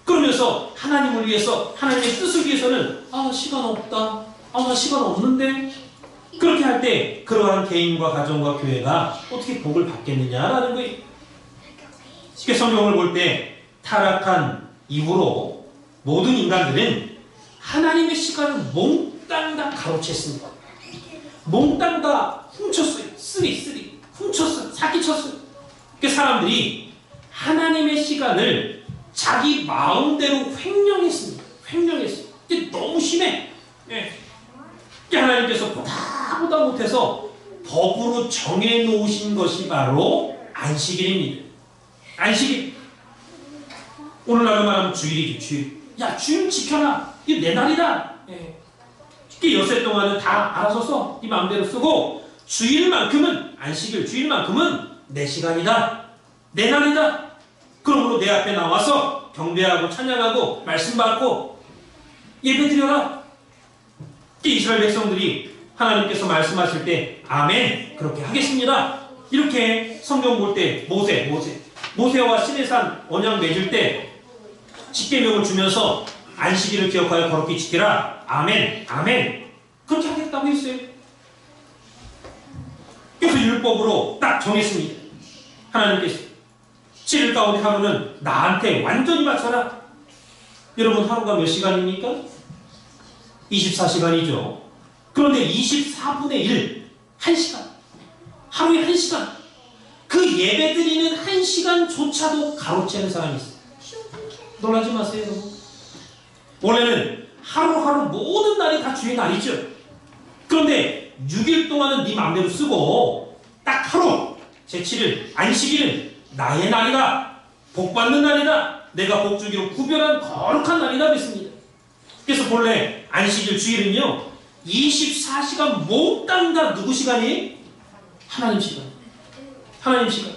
그러면서 하나님을 위해서 하나님의 뜻을 위해서는 시간 없다. 나 시간 없는데 그렇게 할 때 그러한 개인과 가정과 교회가 어떻게 복을 받겠느냐라는 거예요. 성경을 볼 때 타락한 이후로 모든 인간들은 하나님의 시간을 몽땅 다 가로챘습니다. 몽땅 다 훔쳤어요. 쓰리 훔쳤어요. 사기쳤어요. 그 사람들이 하나님의 시간을 자기 마음대로 횡령했습니다. 횡령했어요. 이게 너무 심해. 하나님께서 보다 못해서 법으로 정해놓으신 것이 바로 안식일입니다. 안식일. 오늘날로 말하면 주일이지, 주일. 야, 주일 지켜라. 이게 내 날이다. 그 엿새 동안은 다 알아서 써. 네 마음대로 쓰고 주일만큼은 안식일, 주일만큼은 내 시간이다. 내 날이다. 그러므로 내 앞에 나와서 경배하고 찬양하고 말씀 받고 예배드려라. 이스라엘 백성들이 하나님께서 말씀하실 때 아멘 그렇게 하겠습니다. 이렇게 성경 볼 때 모세와 시내산 언약 맺을 때 십계명을 주면서 안식일을 기억하여 거룩히 지키라. 아멘 아멘 그렇게 하겠다고 했어요. 그래서 율법으로 딱 정했습니다. 하나님께서 7일 가운데 하루는 나한테 완전히 맞춰라. 여러분 하루가 몇 시간입니까? 24시간이죠. 그런데 24분의 1, 1시간. 하루에 1시간. 그 예배드리는 1시간조차도 가로채는 사람이 있어요. 놀라지 마세요, 여러분. 원래는 하루하루 모든 날이 다 주의 날이죠. 그런데 6일 동안은 네 마음대로 쓰고 딱 하루, 제7일, 안식일은 나의 날이다. 복받는 날이다. 내가 복주기로 구별한 거룩한 날이다 그랬습니다. 그래서 본래 안식일 주일은요 24시간 몽땅 다 누구 시간이? 하나님 시간. 하나님 시간.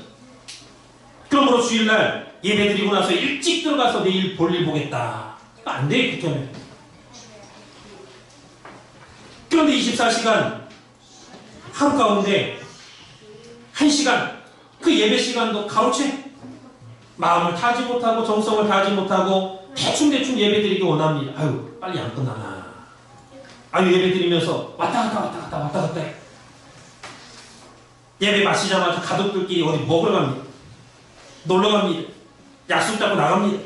그러므로 주일날 예배드리고 나서 일찍 들어가서 내일 볼일 보겠다. 안 돼, 그렇게 하면. 그런데 24시간 하루 가운데 1시간 그 예배 시간도 가로채. 마음을 타지 못하고 정성을 다하지 못하고 대충 예배드리기 원합니다. 아유 빨리 안 끝나나. 아유 예배드리면서 왔다 갔다 해. 예배 마치자마자 가족들끼리 어디 먹으러 갑니다. 놀러 갑니다. 약속 잡고 나갑니다.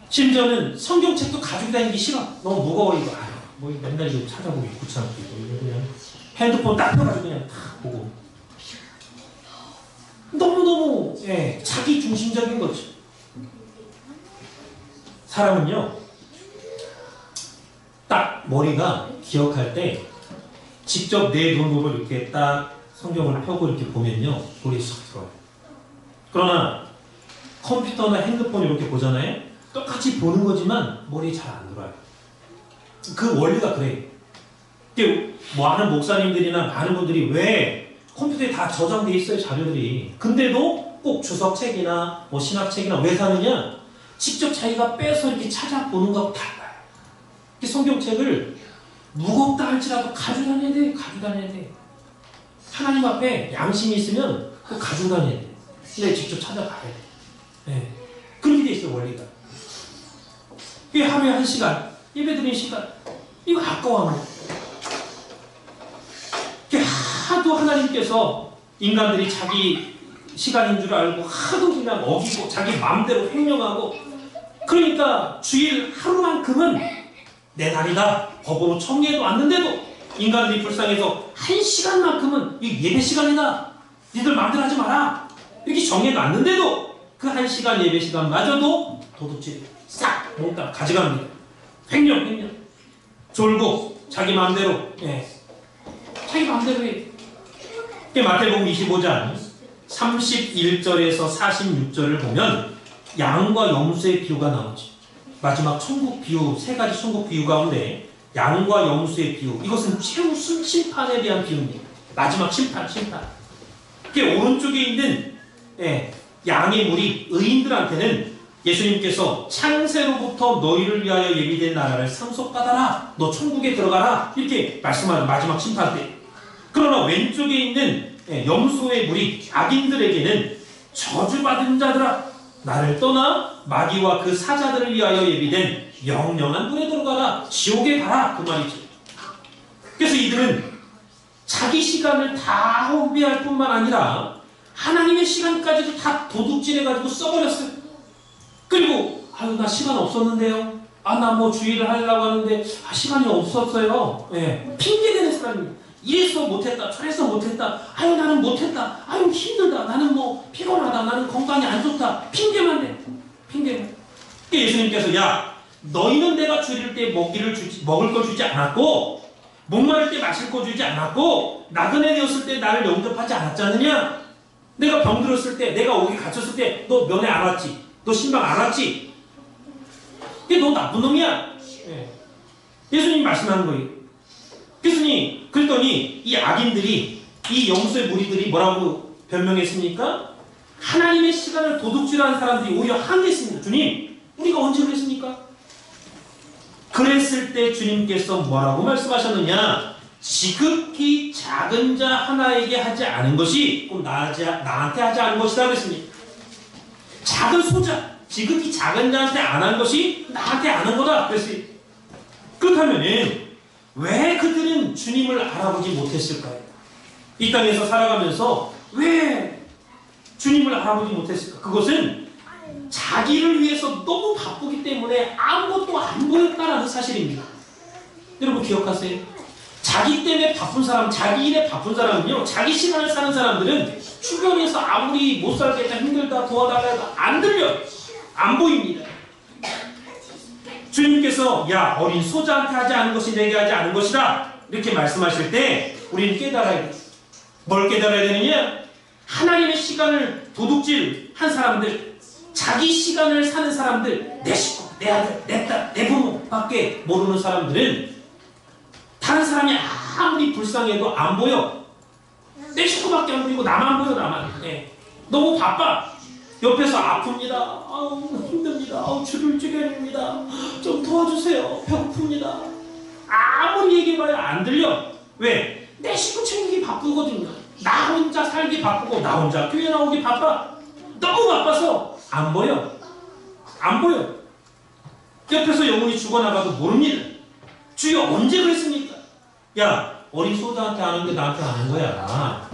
심지어는 성경책도 가지고 다니기 싫어. 너무 무거워 이거. 아유 뭐 맨날 이거 찾아보기 귀찮고 이거 그냥 핸드폰 딱 펴가지고 그냥 탁 보고. 너무너무 자기 중심적인 거죠. 사람은요 딱 머리가 기억할 때 직접 내 눈으로 이렇게 딱 성경을 펴고 이렇게 보면요 머리에 쏙 들어와요. 그러나 컴퓨터나 핸드폰 이렇게 보잖아요. 똑같이 보는 거지만 머리에 잘 안 들어와요. 그 원리가 그래요. 많은 목사님들이나 많은 분들이 왜 컴퓨터에 다 저장돼 있어요, 자료들이. 근데도 꼭 주석책이나 뭐 신학책이나 왜 사느냐? 직접 자기가 빼서 이렇게 찾아보는 거하고 달라요. 성경책을 무겁다 할지라도 가지고 다녀야 돼. 하나님 앞에 양심이 있으면 그거 가지고 다녀야 돼. 근데 직접 찾아가야 돼. 그렇게 돼 있어요, 원리가. 그게 하루에 1시간, 예배드리는 시간. 이거 아까워하는 거. 하도 하도 하나님께서 인간들이 자기 시간인 줄 알고 하도 그냥 어기고 자기 마음대로 횡령하고, 그러니까 주일 하루만큼은 내 날이다 법으로 정리해도 왔는데도 인간들이 불쌍해서 한 시간만큼은 이 예배 시간이다, 니들 마음대로 하지 마라 이렇게 정해놨는데도 그 한 시간 예배 시간마저도 도둑질 싹 뭔가 가져갑니다. 횡령 졸고 자기 마음대로, 자기 마음대로 해. 마태복음 25장 31절에서 46절을 보면 양과 염소의 비유가 나오지. 마지막 천국 비유, 세 가지 천국 비유 가운데 양과 염소의 비유, 이것은 최후 심판에 대한 비유입니다. 마지막 심판. 오른쪽에 있는 양의 무리 의인들한테는 예수님께서 창세로부터 너희를 위하여 예비된 나라를 상속받아라, 너 천국에 들어가라 이렇게 말씀하는 마지막 심판 때. 그러나 왼쪽에 있는 염소의 무리 악인들에게는 저주받은 자들아, 나를 떠나 마귀와 그 사자들을 위하여 예비된 영영한 불에 들어가라, 지옥에 가라, 그 말이죠. 그래서 이들은 자기 시간을 다 허비할 뿐만 아니라 하나님의 시간까지도 다 도둑질해가지고 써버렸어요. 그리고 아유 나 시간 없었는데요, 나 뭐 주의를 하려고 하는데 시간이 없었어요, 핑계대는 사람입니다. 이래서 못했다, 저래서 못했다, 아유 나는 못했다, 아유 힘들다, 나는 뭐 피곤하다, 나는 건강이 안 좋다, 핑계만 대. 예수님께서 야, 너희는 내가 줄일 때 먹을 걸 주지 않았고, 목마를 때 마실 거 주지 않았고, 나그네 되었을 때 나를 영접하지 않았지 않느냐? 내가 병들었을 때, 내가 오기 갇혔을 때 너 면회 안 왔지? 너 신방 안 왔지? 너 나쁜 놈이야. 예수님이 말씀하는 거예요. 그랬더니 이 악인들이, 이 염소의 무리들이 뭐라고 변명했습니까? 하나님의 시간을 도둑질하는 사람들이 오히려 항의했습니다. 주님, 우리가 언제 그랬습니까? 그랬을 때 주님께서 뭐라고 말씀하셨느냐? 지극히 작은 자 하나에게 하지 않은 것이 꼭 나한테 하지 않은 것이다 그랬습니다. 작은 소자, 지극히 작은 자한테 안 한 것이 나한테 안 한 거다 그랬어요. 그렇다면 왜 그들은 주님을 알아보지 못했을까요? 이 땅에서 살아가면서 왜 주님을 알아보지 못했을까? 그것은 자기를 위해서 너무 바쁘기 때문에 아무것도 안 보였다라는 사실입니다. 여러분 기억하세요? 자기 때문에 바쁜 사람, 자기 일에 바쁜 사람은요, 자기 시간을 사는 사람들은 주변에서 아무리 못 살겠다, 힘들다, 도와달라 해도 안 들려, 안 보입니다. 주님께서 야, 어린 소자한테 하지 않은 것이 내게 하지 않은 것이다 이렇게 말씀하실 때 우리는 깨달아야 돼. 뭘 깨달아야 되느냐? 하나님의 시간을 도둑질한 사람들, 자기 시간을 사는 사람들, 내 식구, 내 아들, 내 딸, 내 부모밖에 모르는 사람들은 다른 사람이 아무리 불쌍해도 안 보여. 내 식구밖에 안 보이고 나만 보여, 나만. 너무 바빠. 옆에서 아픕니다. 아우 힘듭니다. 아우 죽을 지경입니다. 좀 도와주세요. 배고픕니다. 아무리 얘기해봐야 안 들려. 왜? 내 식구 챙기기 바쁘거든요. 나 혼자 살기 바쁘고 나 혼자 교회 나오기 바빠. 너무 바빠서 안 보여. 안 보여. 옆에서 영혼이 죽어나가도 모릅니다. 주여 언제 그랬습니까? 야, 어린 소자한테 아는 게 나한테 아는 거야.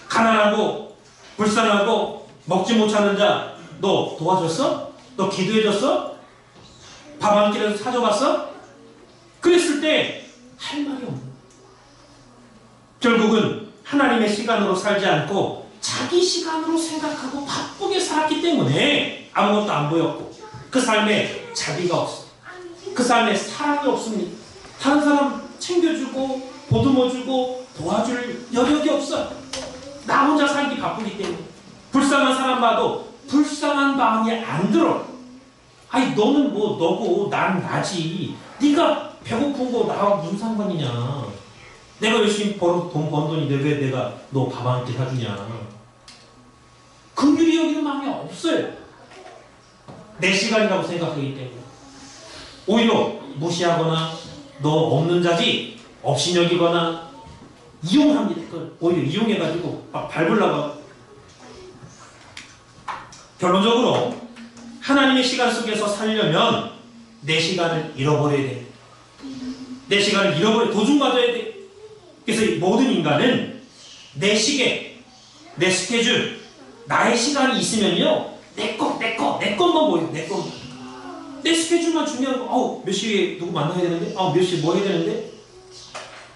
가난하고 불쌍하고 먹지 못하는 자 너 도와줬어? 너 기도해줬어? 밥 한 끼라도 사줘봤어? 그랬을 때 할 말이 없는 거야. 결국은 하나님의 시간으로 살지 않고 자기 시간으로 생각하고 바쁘게 살았기 때문에 아무것도 안 보였고 그 삶에 자비가 없어. 그 삶에 사랑이 없습니다. 다른 사람 챙겨주고 보듬어주고 도와줄 여력이 없어. 나 혼자 살기 바쁘기 때문에. 불쌍한 사람 봐도 불쌍한 마음이 안 들어. 아니 너는 뭐 너고 난 나지. 네가 배고픈 거 나하고 무슨 상관이냐. 내가 열심히 돈 번 돈인데 왜 내가 너 밥 한 끼 사주냐. 긍휼히 여기는 마음이 없어요. 내 시간이라고 생각하기 때문에. 오히려 무시하거나 너 없는 자지 없인 여기거나 이용합니다. 그걸 오히려 이용해가지고 막 밟으려고. 결론적으로 하나님의 시간 속에서 살려면 내 시간을 잃어버려야 돼. 내 시간을 잃어버려. 도중 맞아야 돼. 그래서 이 모든 인간은 내 시계, 내 스케줄, 나의 시간이 있으면요, 내 것만 보여요. 내 것만. 내 스케줄만 중요한 거. 몇 시에 누구 만나야 되는데? 몇 시에 뭐 해야 되는데?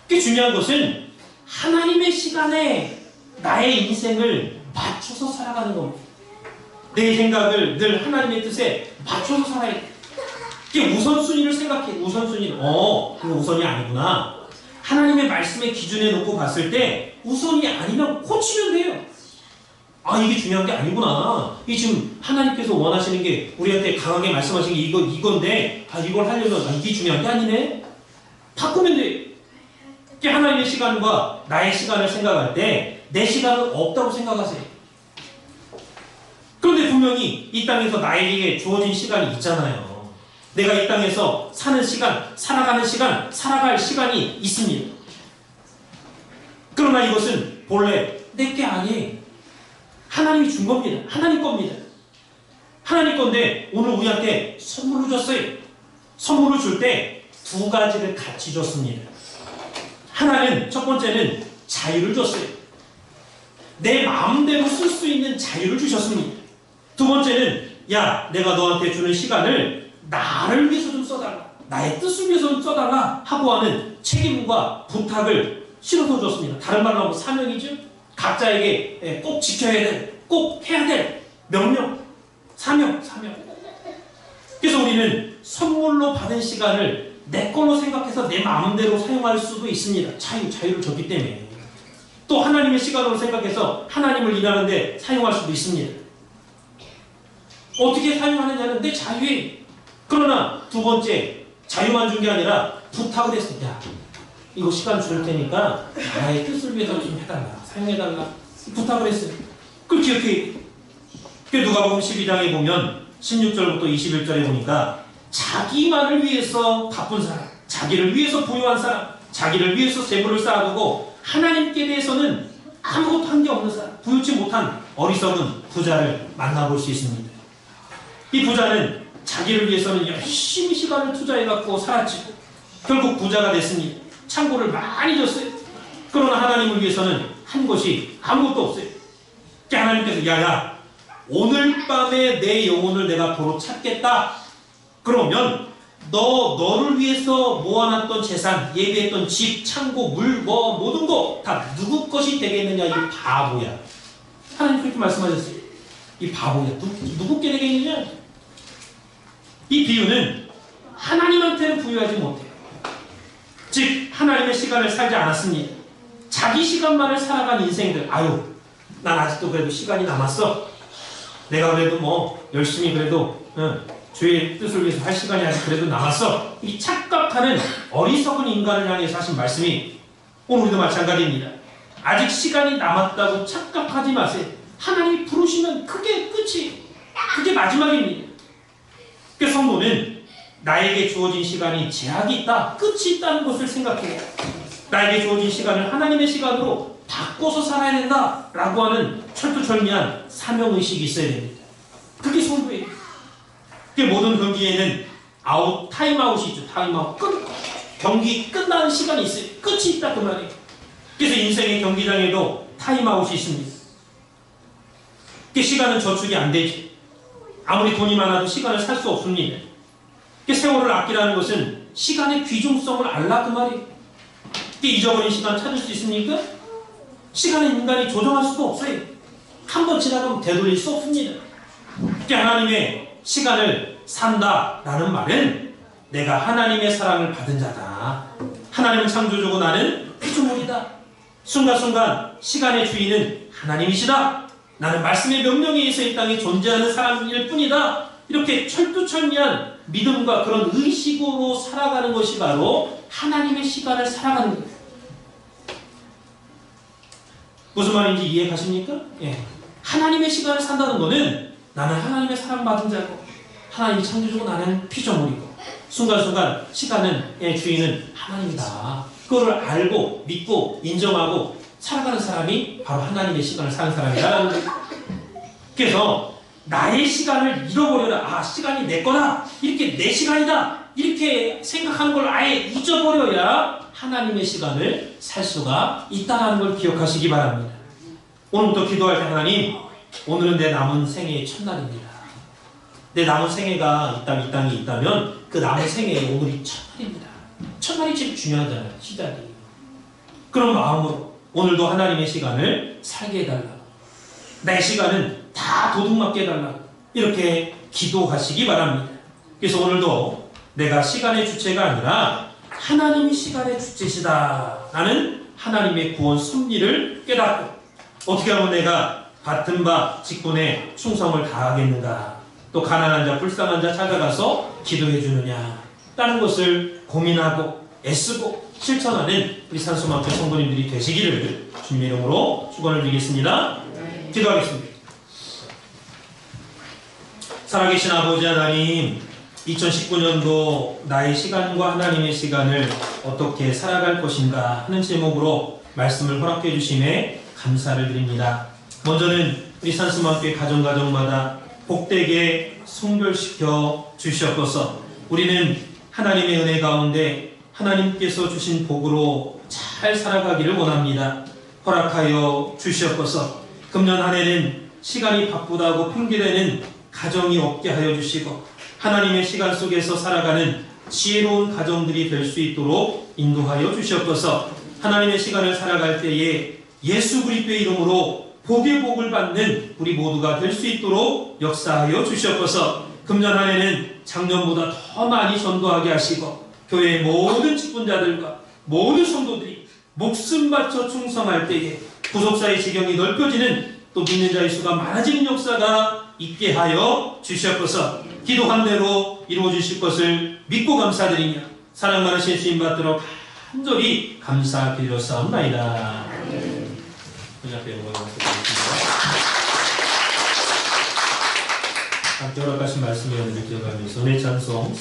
그게 중요한 것은 하나님의 시간에 나의 인생을 맞춰서 살아가는 겁니다. 내 생각을 늘 하나님의 뜻에 맞춰서 살아야 돼. 그게 우선순위를 생각해. 우선순위를. 이거 우선이 아니구나. 하나님의 말씀의 기준에 놓고 봤을 때 우선이 아니면 고치면 돼요. 이게 중요한 게 아니구나. 이게 지금 하나님께서 원하시는 게 우리한테 강하게 말씀하신 게 이건데 이걸 하려면 이게 중요한 게 아니네. 바꾸면 돼. 하나님의 시간과 나의 시간을 생각할 때 내 시간은 없다고 생각하세요. 그런데 분명히 이 땅에서 나에게 주어진 시간이 있잖아요. 내가 이 땅에서 사는 시간, 살아가는 시간, 살아갈 시간이 있습니다. 그러나 이것은 본래 내 게 아니에요. 하나님이 준 겁니다. 하나님 겁니다. 하나님 건데 오늘 우리한테 선물로 줬어요. 선물을 줄 때 두 가지를 같이 줬습니다. 하나는 첫 번째는 자유를 줬어요. 내 마음대로 쓸 수 있는 자유를 주셨습니다. 두 번째는 내가 너한테 주는 시간을 나를 위해서 좀 써달라. 나의 뜻을 위해서 좀 써달라 하고 하는 책임과 부탁을 실어서 줬습니다. 다른 말로 하면 사명이죠. 각자에게 꼭 지켜야 될, 꼭 해야 될 명령, 사명. 그래서 우리는 선물로 받은 시간을 내 걸로 생각해서 내 마음대로 사용할 수도 있습니다. 자유를 줬기 때문에. 또 하나님의 시간으로 생각해서 하나님을 일하는데 사용할 수도 있습니다. 어떻게 사용하느냐는 내 자유예요. 그러나 두 번째, 자유만 준 게 아니라 부탁을 했습니다. 이거 시간 줄 테니까 나의 뜻을 위해서 좀 해달라. 사용해달라. 부탁을 했어요. 그걸 기억해. 누가복음 12장에 보면 16절부터 21절에 보니까 자기만을 위해서 바쁜 사람, 자기를 위해서 부유한 사람, 자기를 위해서 재물을 쌓아두고 하나님께 대해서는 아무것도 한 게 없는 사람, 부유치 못한 어리석은 부자를 만나볼 수 있습니다. 이 부자는 자기를 위해서는 열심히 시간을 투자해갖고 살았지고 결국 부자가 됐습니다. 창고를 많이 줬어요. 그러나 하나님을 위해서는 한 것이 아무것도 없어요. 하나님께서 오늘 밤에 내 영혼을 내가 도로 찾겠다. 그러면 너를 위해서 모아놨던 재산, 예비했던 집, 창고, 물, 모든 거 다 누구 것이 되겠느냐. 이 바보야. 하나님 그렇게 말씀하셨어요. 이 바보야. 누구께 되겠느냐. 이 비유는 하나님한테는 부유하지 못해요. 즉 하나님의 시간을 살지 않았습니다. 자기 시간만을 살아간 인생들. 난 아직도 그래도 시간이 남았어. 내가 그래도 열심히 그래도 주의 뜻을 위해서 할 시간이 아직 그래도 남았어. 이 착각하는 어리석은 인간을 향해서 하신 말씀이 오늘 우리도 마찬가지입니다. 아직 시간이 남았다고 착각하지 마세요. 하나님이 부르시면 그게 끝이, 그게 마지막입니다. 그래서 성도는 나에게 주어진 시간이 제약이 있다, 끝이 있다는 것을 생각해요. 나에게 주어진 시간을 하나님의 시간으로 바꿔서 살아야 된다라고 하는 철두철미한 사명의식이 있어야 됩니다. 그게 성도예요. 모든 경기에는 타임아웃이 있죠. 타임아웃. 경기 끝나는 시간이 있어요. 끝이 있다 그 말이에요. 그래서 인생의 경기장에도 타임아웃이 있습니다. 시간은 저축이 안 되지. 아무리 돈이 많아도 시간을 살 수 없습니다. 세월을 아끼라는 것은 시간의 귀중성을 알라 그 말이에요. 잊어버린 시간 찾을 수 있습니까? 시간은 인간이 조정할 수가 없어요. 한 번 지나가면 되돌릴 수 없습니다. 하나님의 시간을 산다라는 말은 내가 하나님의 사랑을 받은 자다. 하나님은 창조주고 나는 피조물이다. 순간순간 시간의 주인은 하나님이시다. 나는 말씀의 명령에 의해서 이 땅에 존재하는 사람일 뿐이다. 이렇게 철두철미한 믿음과 그런 의식으로 살아가는 것이 바로 하나님의 시간을 살아가는 거예요. 무슨 말인지 이해 가십니까? 하나님의 시간을 산다는 것은 나는 하나님의 사랑받은 자고 하나님이 창조주고 나는 피조물이고 순간순간 시간의 주인은 하나님이다. 그거를 알고 믿고 인정하고 살아가는 사람이 바로 하나님의 시간을 사는 사람이라는 거예요. 그래서 나의 시간을 잃어버려라. 시간이 내 거다. 이렇게 내 시간이다. 이렇게 생각하는 걸 아예 잊어버려야 하나님의 시간을 살 수가 있다는 걸 기억하시기 바랍니다. 오늘부터 기도할 때 하나님, 오늘은 내 남은 생애의 첫날입니다. 내 남은 생애가 이 땅에 있다면 그 남은 생애의 오늘이 첫날입니다. 첫날이 제일 중요하잖아요. 시작이. 그런 마음으로 오늘도 하나님의 시간을 살게 해달라고, 내 시간은 다 도둑맞게 해달라고 이렇게 기도하시기 바랍니다. 그래서 오늘도 내가 시간의 주체가 아니라 하나님이 시간의 주체시다 라는 하나님의 구원 섭리를 깨닫고, 어떻게 하면 내가 받은 바 직분에 충성을 다하겠는가, 또 가난한 자 불쌍한 자 찾아가서 기도해 주느냐 라는 것을 고민하고 애쓰고 실천하는 우리 산수마을교회 성도님들이 되시기를 주님의 이름으로 축원을 드리겠습니다. 기도하겠습니다. 살아계신 아버지 하나님, 2019년도 나의 시간과 하나님의 시간을 어떻게 살아갈 것인가 하는 제목으로 말씀을 허락해 주심에 감사를 드립니다. 먼저는 우리 산수마을교회 가정마다 복되게 성결시켜 주시옵소서. 우리는 하나님의 은혜 가운데 하나님께서 주신 복으로 잘 살아가기를 원합니다. 허락하여 주시옵소서. 금년 한 해는 시간이 바쁘다고 핑계대는 가정이 없게 하여 주시고, 하나님의 시간 속에서 살아가는 지혜로운 가정들이 될 수 있도록 인도하여 주시옵소서. 하나님의 시간을 살아갈 때에 예수 그리스도의 이름으로 복의 복을 받는 우리 모두가 될 수 있도록 역사하여 주시옵소서. 금년 한 해는 작년보다 더 많이 전도하게 하시고, 교회의 모든 직분자들과 모든 성도들이 목숨 바쳐 충성할 때에 구속사의 지경이 넓혀지는, 또 믿는 자의 수가 많아지는 역사가 있게 하여 주시옵소서. 기도한 대로 이루어 주실 것을 믿고 감사드리며 사랑 많으신 주님 받들어 간절히 감사드렸사옵나이다. 함께 허락하신 말씀에 기억하면서 내 찬송